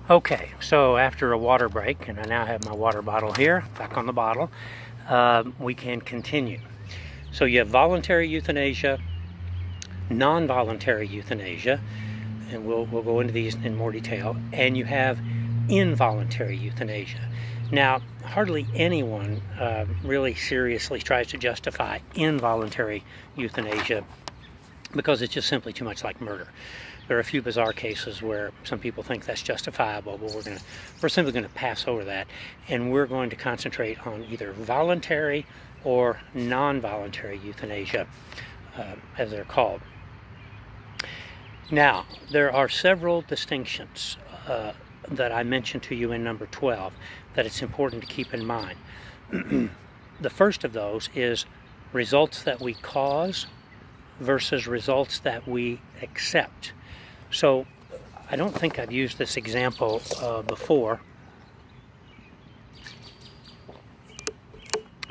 Okay, so after a water break, and I now have my water bottle here, back on the bottle, we can continue. So you have voluntary euthanasia, non-voluntary euthanasia, and we'll go into these in more detail, and you have involuntary euthanasia. Now, hardly anyone really seriously tries to justify involuntary euthanasia because it's just simply too much like murder. There are a few bizarre cases where some people think that's justifiable, but we're simply going to pass over that, and we're going to concentrate on either voluntary or non-voluntary euthanasia, as they're called. Now, there are several distinctions that I mentioned to you in number 12 that it's important to keep in mind. The first of those is results that we cause versus results that we accept. So I don't think I've used this example before.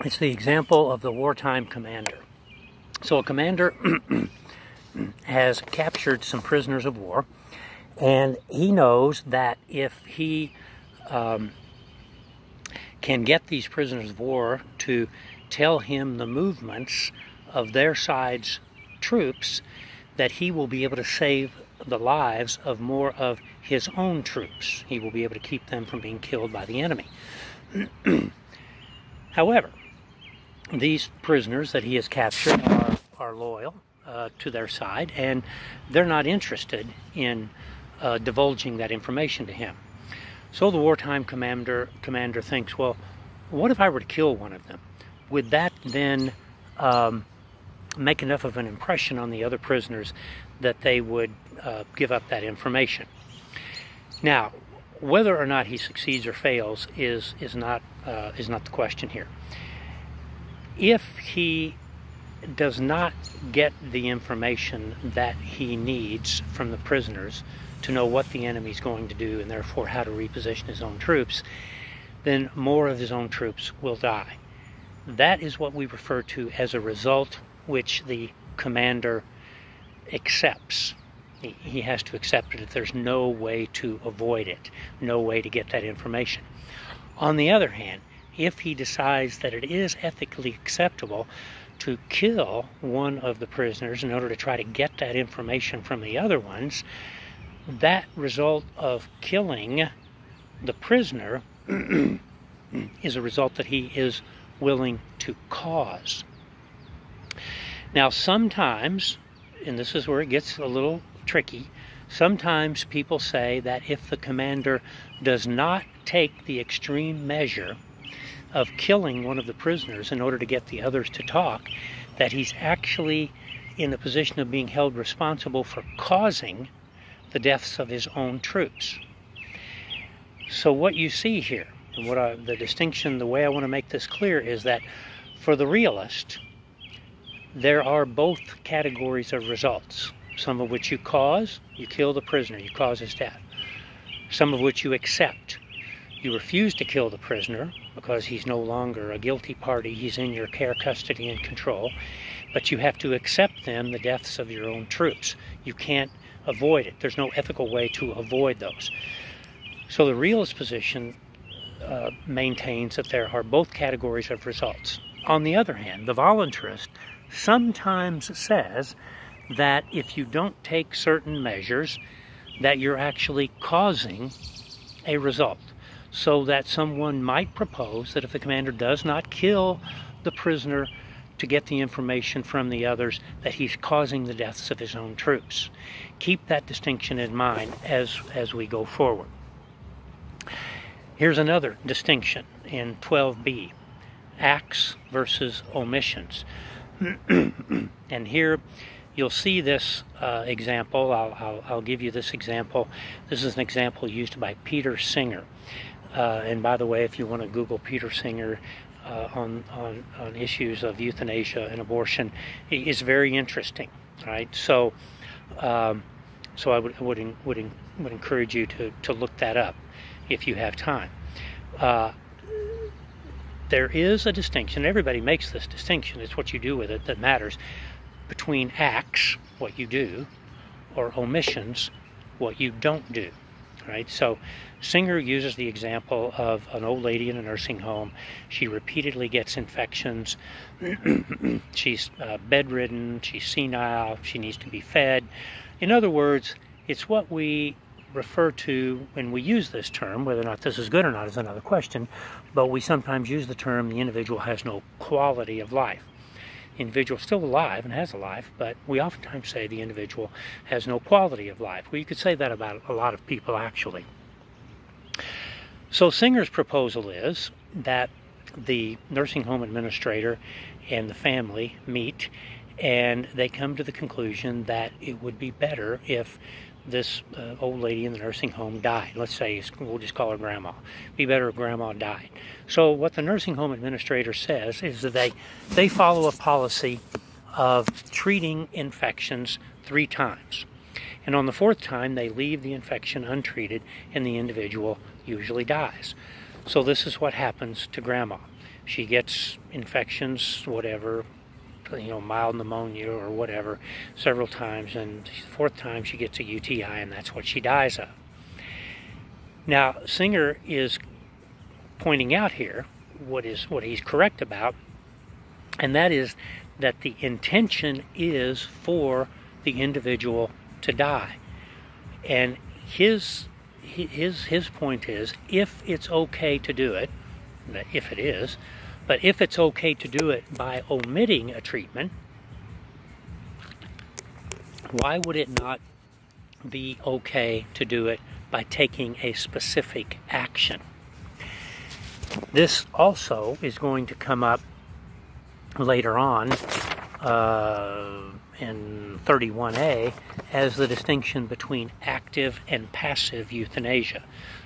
It's the example of the wartime commander. So a commander has captured some prisoners of war, and he knows that if he can get these prisoners of war to tell him the movements of their side's troops, that he will be able to save the lives of more of his own troops. He will be able to keep them from being killed by the enemy. However, these prisoners that he has captured are loyal to their side, and they're not interested in divulging that information to him. So the wartime commander thinks, well, what if I were to kill one of them? Would that then make enough of an impression on the other prisoners that they would give up that information? Now, whether or not he succeeds or fails is not the question here. If he does not get the information that he needs from the prisoners to know what the enemy is going to do and therefore how to reposition his own troops, then more of his own troops will die. That is what we refer to as a result which the commander accepts. He has to accept it if there's no way to avoid it, no way to get that information. On the other hand, if he decides that it is ethically acceptable to kill one of the prisoners in order to try to get that information from the other ones, that result of killing the prisoner is a result that he is willing to cause. Now, sometimes, and this is where it gets a little tricky, sometimes people say that if the commander does not take the extreme measure of killing one of the prisoners in order to get the others to talk, that he's actually in the position of being held responsible for causing the deaths of his own troops. So what you see here, and the distinction, the way I want to make this clear, is that for the realist, there are both categories of results. Some of which you cause, you kill the prisoner, you cause his death. Some of which you accept. You refuse to kill the prisoner because he's no longer a guilty party, he's in your care, custody, and control, but you have to accept then the deaths of your own troops. You can't avoid it. There's no ethical way to avoid those. So the realist position maintains that there are both categories of results. On the other hand, the voluntarist sometimes says that if you don't take certain measures, that you're actually causing a result. So that someone might propose that if the commander does not kill the prisoner to get the information from the others, that he's causing the deaths of his own troops. Keep that distinction in mind as we go forward. Here's another distinction in 12b, acts versus omissions. And here you'll see this example. I'll give you this example. This is an example used by Peter Singer. And by the way, if you want to Google Peter Singer on issues of euthanasia and abortion, it's very interesting, right? So I would encourage you to look that up if you have time. There is a distinction. Everybody makes this distinction. It's what you do with it that matters. Between acts, what you do, or omissions, what you don't do. Right? So Singer uses the example of an old lady in a nursing home. She repeatedly gets infections. She's bedridden. She's senile. She needs to be fed. In other words, it's what we refer to when we use this term. Whether or not this is good or not is another question, but we sometimes use the term the individual has no quality of life. The individual is still alive and has a life, but we oftentimes say the individual has no quality of life. Well, you could say that about a lot of people, actually. So Singer's proposal is that the nursing home administrator and the family meet, and they come to the conclusion that it would be better if this old lady in the nursing home died. Let's say, we'll just call her Grandma. It'd be better if Grandma died. So what the nursing home administrator says is that they follow a policy of treating infections 3 times. And on the 4th time, they leave the infection untreated, and the individual usually dies. So this is what happens to Grandma. She gets infections, whatever, mild pneumonia or whatever, several times, and the 4th time she gets a UTI, and that's what she dies of. Now, Singer is pointing out here what he's correct about, and that is that the intention is for the individual to die. And his point is, if it's okay to do it, if it is, but if it's okay to do it by omitting a treatment, why would it not be okay to do it by taking a specific action? This also is going to come up later on in 31A as the distinction between active and passive euthanasia.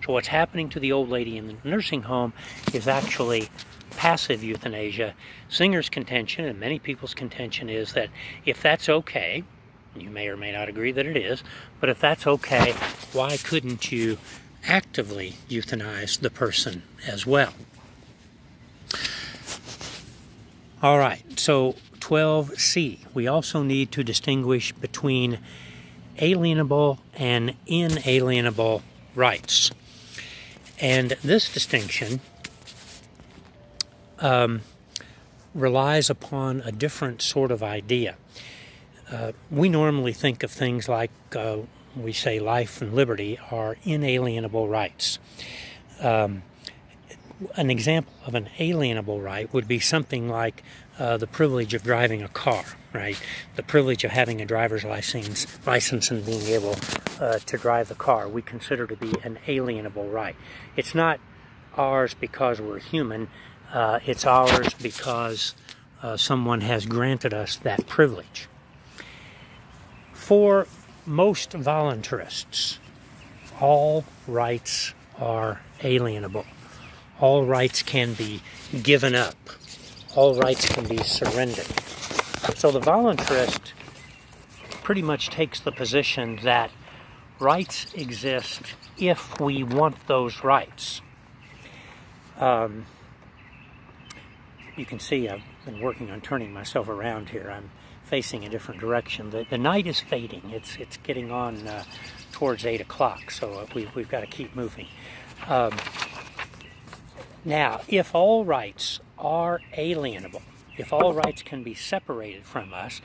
So what's happening to the old lady in the nursing home is actually passive euthanasia. Singer's contention, and many people's contention, is that if that's okay, you may or may not agree that it is, but if that's okay, why couldn't you actively euthanize the person as well? All right, so 12C, we also need to distinguish between alienable and inalienable rights. And this distinction relies upon a different sort of idea. We normally think of things like, we say life and liberty are inalienable rights. An example of an alienable right would be something like the privilege of driving a car, right? The privilege of having a driver's license and being able to drive the car we consider to be an alienable right. It's not ours because we're human. It's ours because someone has granted us that privilege. For most voluntarists, all rights are alienable. All rights can be given up. All rights can be surrendered. So the voluntarist pretty much takes the position that rights exist if we want those rights. You can see I've been working on turning myself around here. I'm facing a different direction. The night is fading. It's getting on towards 8 o'clock, so we've got to keep moving. Now, if all rights are alienable, if all rights can be separated from us,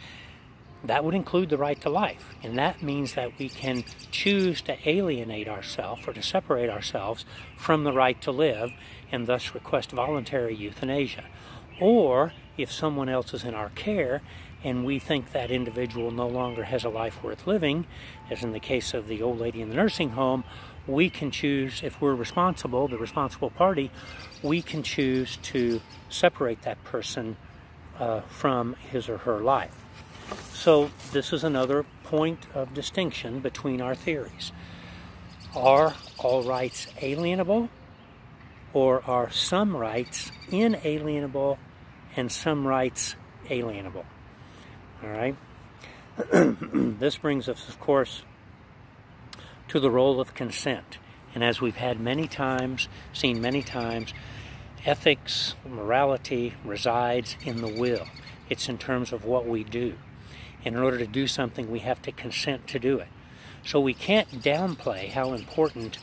that would include the right to life. And that means that we can choose to alienate ourselves or to separate ourselves from the right to live and thus request voluntary euthanasia. Or if someone else is in our care and we think that individual no longer has a life worth living, as in the case of the old lady in the nursing home, we can choose, if we're responsible, the responsible party, we can choose to separate that person from his or her life. So this is another point of distinction between our theories. Are all rights alienable, or are some rights inalienable and some rights alienable? All right. This brings us, of course, to the role of consent. And as we've had many times, seen many times, ethics, morality resides in the will. It's in terms of what we do. In order to do something, we have to consent to do it. So we can't downplay how important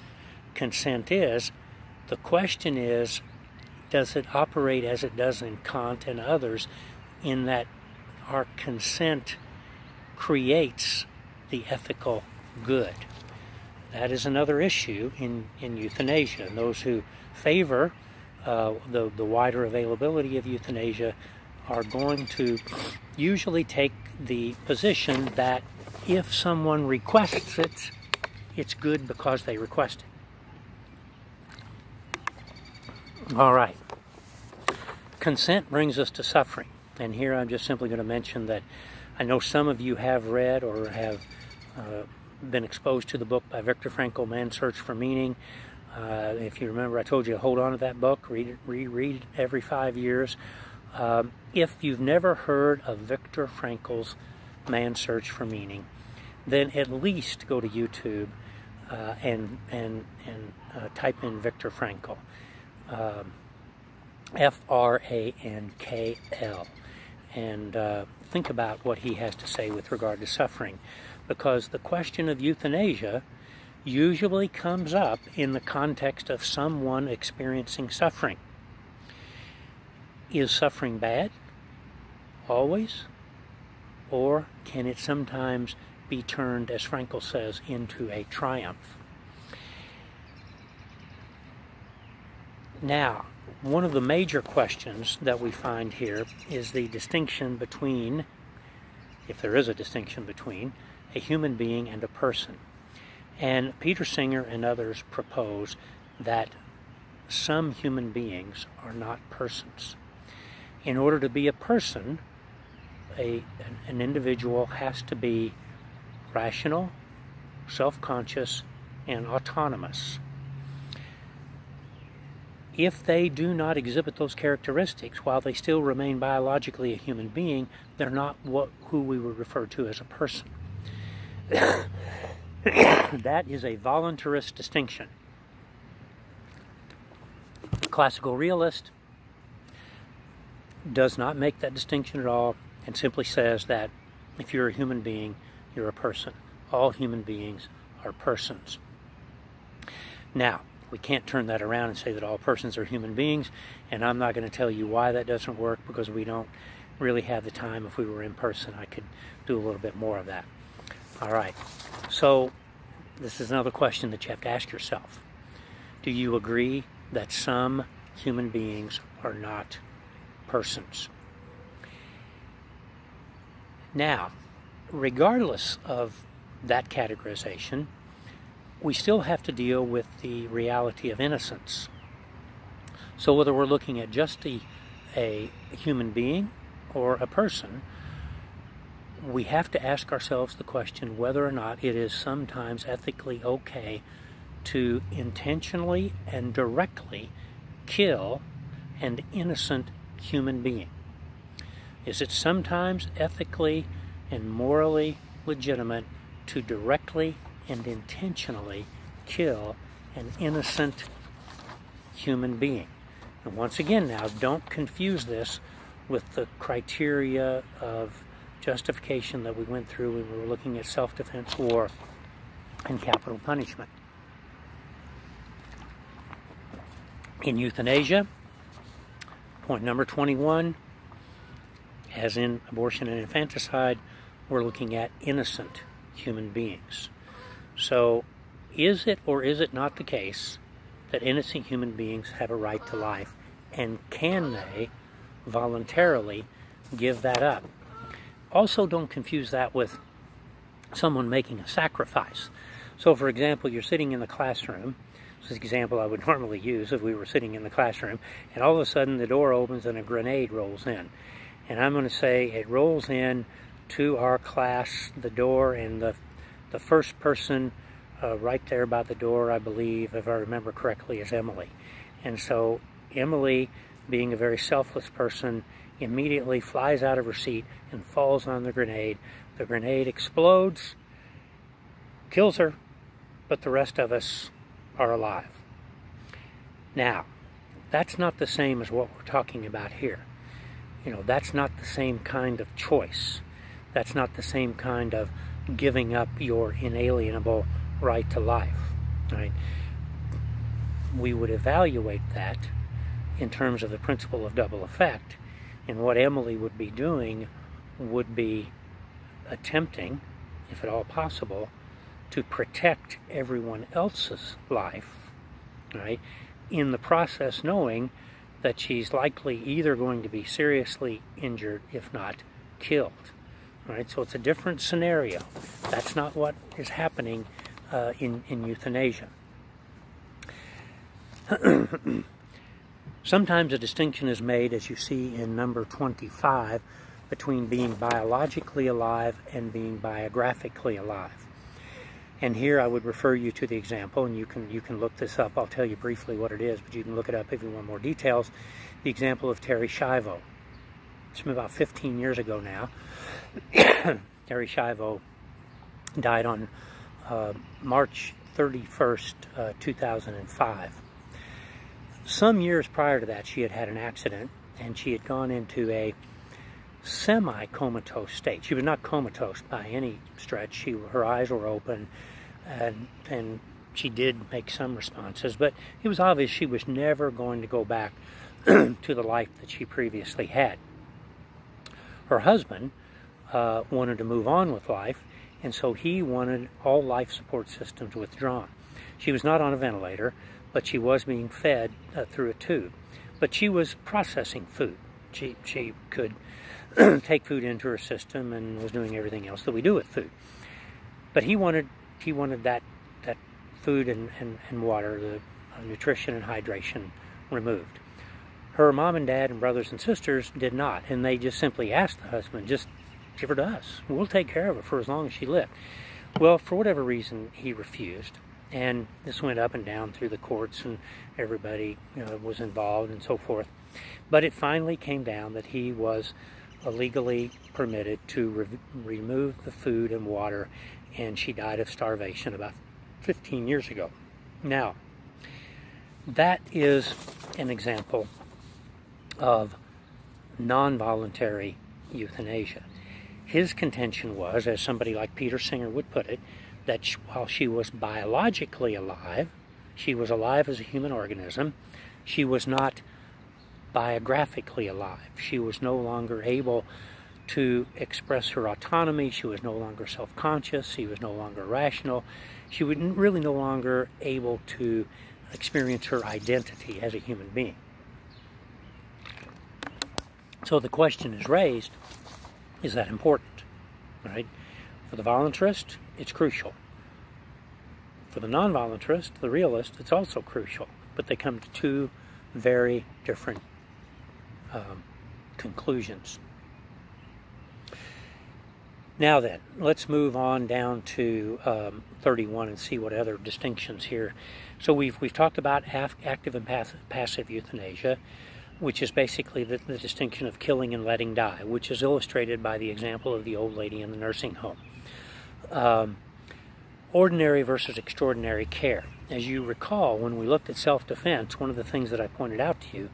consent is. The question is, does it operate as it does in Kant and others, in that our consent creates the ethical good? That is another issue in euthanasia. And those who favor the wider availability of euthanasia are going to usually take the position that if someone requests it, it's good because they request it. All right. Consent brings us to suffering. And here I'm just simply going to mention that I know some of you have read or have been exposed to the book by Viktor Frankl, Man's Search for Meaning. If you remember, I told you to hold on to that book, reread it every 5 years. If you've never heard of Viktor Frankl's Man's Search for Meaning, then at least go to YouTube and type in Viktor Frankl, F-R-A-N-K-L, and think about what he has to say with regard to suffering, because the question of euthanasia usually comes up in the context of someone experiencing suffering. Is suffering bad? Always? Or can it sometimes be turned, as Frankl says, into a triumph? Now, one of the major questions that we find here is the distinction between, if there is a distinction between, a human being and a person. And Peter Singer and others propose that some human beings are not persons. In order to be a person, an individual has to be rational, self-conscious, and autonomous. If they do not exhibit those characteristics, while they still remain biologically a human being, they're not who we would refer to as a person. That is a voluntarist distinction. The classical realist does not make that distinction at all, and simply says that if you're a human being, you're a person. All human beings are persons. Now, we can't turn that around and say that all persons are human beings, and I'm not going to tell you why that doesn't work, because we don't really have the time. If we were in person, I could do a little bit more of that. All right, so this is another question that you have to ask yourself. Do you agree that some human beings are not persons? Now, regardless of that categorization, we still have to deal with the reality of innocence. So whether we're looking at just a human being or a person, we have to ask ourselves the question whether or not it is sometimes ethically okay to intentionally and directly kill an innocent human being. Is it sometimes ethically and morally legitimate to directly and intentionally kill an innocent human being? And once again now, don't confuse this with the criteria of justification that we went through when we were looking at self-defense, war, and capital punishment. In euthanasia, point number 21, as in abortion and infanticide, we're looking at innocent human beings. So, is it or is it not the case that innocent human beings have a right to life, and can they voluntarily give that up? Also, don't confuse that with someone making a sacrifice. So, for example, you're sitting in the classroom. This is an example I would normally use if we were sitting in the classroom, and all of a sudden the door opens and a grenade rolls in. And I'm going to say it rolls in to our class, the door, and the first person right there by the door, I believe, if I remember correctly, is Emily. And so Emily, being a very selfless person, immediately flies out of her seat and falls on the grenade. The grenade explodes, kills her, but the rest of us are alive. Now, that's not the same as what we're talking about here. You know, that's not the same kind of choice. That's not the same kind of giving up your inalienable right to life, right? We would evaluate that in terms of the principle of double effect, and what Emily would be doing would be attempting, if at all possible, to protect everyone else's life, right? In the process, knowing that she's likely either going to be seriously injured, if not killed, right? So it's a different scenario. That's not what is happening in euthanasia. Sometimes a distinction is made, as you see in number 25, between being biologically alive and being biographically alive. And here I would refer you to the example, and you can look this up. I'll tell you briefly what it is, but you can look it up if you want more details. The example of Terry Schiavo. It's been about 15 years ago now. Terry Schiavo died on March 31st, 2005. Some years prior to that, she had had an accident, and she had gone into a semi-comatose state. She was not comatose by any stretch. Her eyes were open, and she did make some responses, but it was obvious she was never going to go back to the life that she previously had. Her husband wanted to move on with life, and so he wanted all life support systems withdrawn. She was not on a ventilator, but she was being fed through a tube. But she was processing food. She could take food into her system and was doing everything else that we do with food. But he wanted that food and water, the nutrition and hydration, removed. Her mom and dad and brothers and sisters did not, and they just simply asked the husband, just give her to us. We'll take care of her for as long as she lived. Well, for whatever reason, he refused. And this went up and down through the courts, and everybody was involved and so forth. But it finally came down that he was legally permitted to remove the food and water, and she died of starvation about 15 years ago. Now, that is an example of non-voluntary euthanasia. His contention was, as somebody like Peter Singer would put it, that while she was biologically alive, she was alive as a human organism, she was not biographically alive. She was no longer able to express her autonomy. She was no longer self-conscious. She was no longer rational. She was really no longer able to experience her identity as a human being. So the question is raised, is that important? Right? For the voluntarist, it's crucial. For the non-voluntarist, the realist, it's also crucial. But they come to two very different conclusions. Now then, let's move on down to 31 and see what other distinctions here. So we've talked about active and passive euthanasia, which is basically the distinction of killing and letting die, which is illustrated by the example of the old lady in the nursing home. Ordinary versus extraordinary care. As you recall, when we looked at self-defense, one of the things that I pointed out to you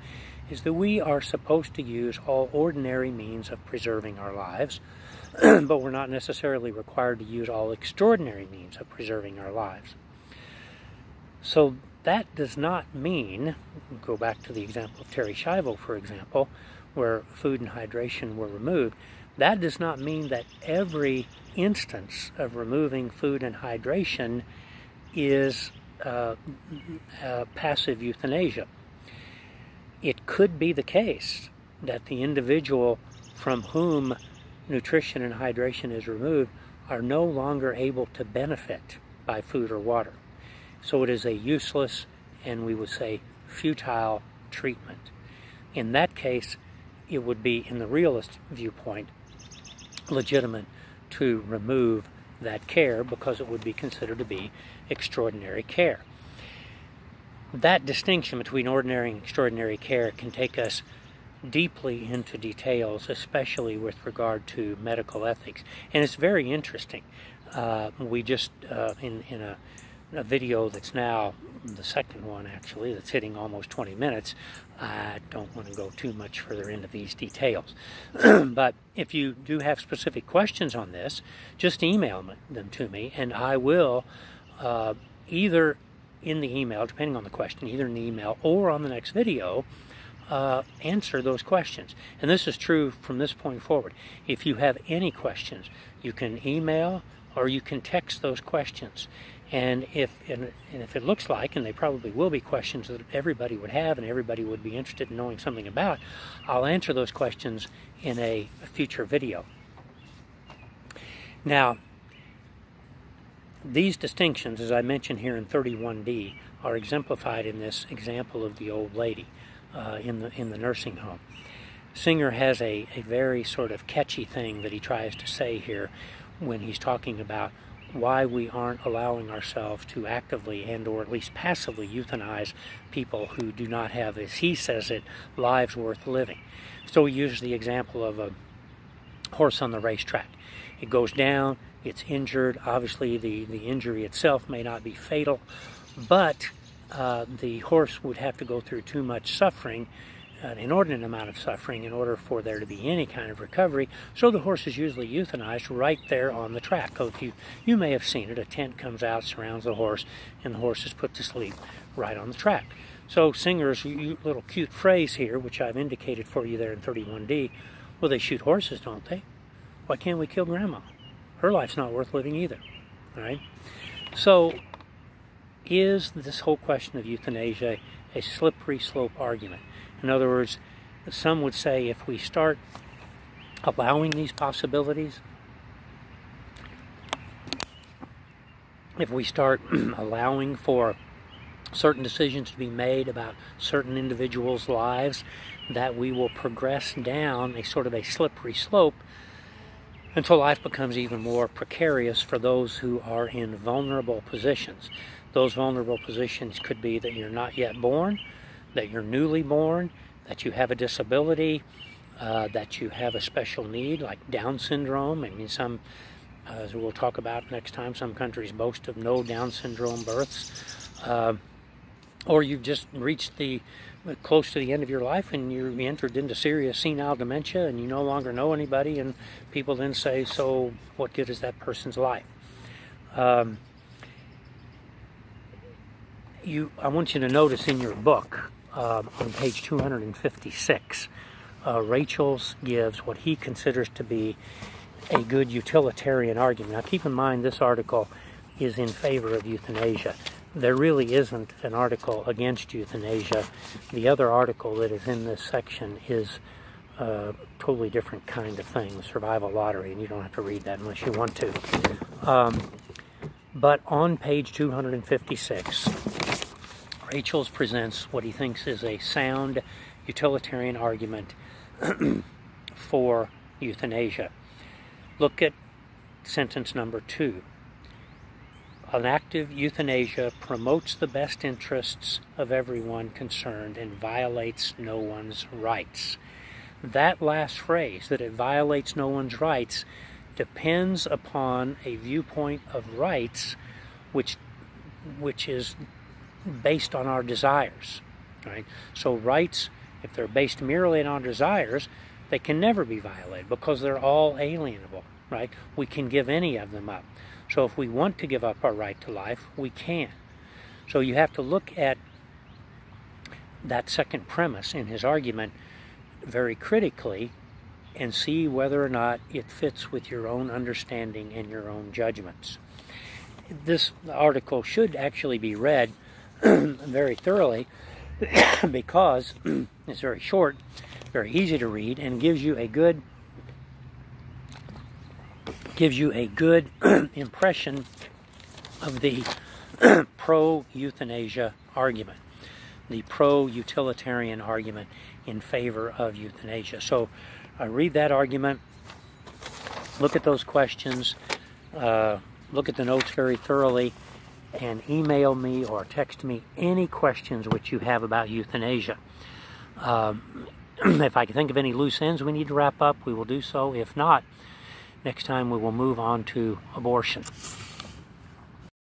is that we are supposed to use all ordinary means of preserving our lives, but we're not necessarily required to use all extraordinary means of preserving our lives. So that does not mean, go back to the example of Terry Schiavo, for example, where food and hydration were removed, that does not mean that every instance of removing food and hydration is passive euthanasia. It could be the case that the individual from whom nutrition and hydration is removed are no longer able to benefit by food or water. So it is a useless and we would say futile treatment. In that case, it would be, in the realist viewpoint, legitimate to remove that care because it would be considered to be extraordinary care. That distinction between ordinary and extraordinary care can take us deeply into details, especially with regard to medical ethics. And it's very interesting. We just, in a a video that's now the second one, actually, that's hitting almost 20 minutes. I don't want to go too much further into these details. But if you do have specific questions on this, just email them to me, and I will either in the email, depending on the question, either in the email or on the next video, answer those questions. And this is true from this point forward. If you have any questions, you can email or you can text those questions. And if it looks like, and they probably will be questions that everybody would have and everybody would be interested in knowing something about, I'll answer those questions in a future video. Now, these distinctions, as I mentioned here in 31D, are exemplified in this example of the old lady in the nursing home. Singer has a very sort of catchy thing that he tries to say here when he's talking about why we aren't allowing ourselves to actively and or at least passively euthanize people who do not have, as he says it, lives worth living. So he uses the example of a horse on the racetrack. It goes down, it's injured. Obviously the injury itself may not be fatal, but the horse would have to go through too much suffering, an inordinate amount of suffering, in order for there to be any kind of recovery. So the horse is usually euthanized right there on the track. So if you may have seen it, a tent comes out, surrounds the horse, and the horse is put to sleep right on the track. So Singer's little cute phrase here, which I've indicated for you there in 31D, well, they shoot horses, don't they? Why can't we kill Grandma? Her life's not worth living either. All right? So is this whole question of euthanasia a slippery slope argument? In other words, some would say if we start allowing these possibilities, if we start allowing for certain decisions to be made about certain individuals' lives, that we will progress down a sort of a slippery slope until life becomes even more precarious for those who are in vulnerable positions. Those vulnerable positions could be that you're not yet born, that you're newly born, that you have a disability, that you have a special need like Down syndrome. I mean, some, as we'll talk about next time, some countries boast of no Down syndrome births. Or you've just reached close to the end of your life and you're entered into serious senile dementia and you no longer know anybody, and people then say, so what good is that person's life? I want you to notice in your book, on page 256, Rachel's gives what he considers to be a good utilitarian argument. Now keep in mind this article is in favor of euthanasia. There really isn't an article against euthanasia. The other article that is in this section is a totally different kind of thing, the survival lottery, and you don't have to read that unless you want to. But on page 256, Rachel's presents what he thinks is a sound utilitarian argument for euthanasia. Look at sentence number 2. An active euthanasia promotes the best interests of everyone concerned and violates no one's rights. That last phrase, that it violates no one's rights, depends upon a viewpoint of rights which is based on our desires. Right? So rights, if they're based merely on our desires, they can never be violated because they're all alienable. Right? We can give any of them up. So if we want to give up our right to life, we can. So you have to look at that second premise in his argument very critically and see whether or not it fits with your own understanding and your own judgments. This article should actually be read very thoroughly because it's very short, very easy to read, and gives you a good impression of the pro-euthanasia argument, the pro-utilitarian argument in favor of euthanasia. So read that argument, look at those questions, look at the notes very thoroughly, and email me or text me any questions which you have about euthanasia. If I can think of any loose ends we need to wrap up, we will do so. If not, next time we will move on to abortion.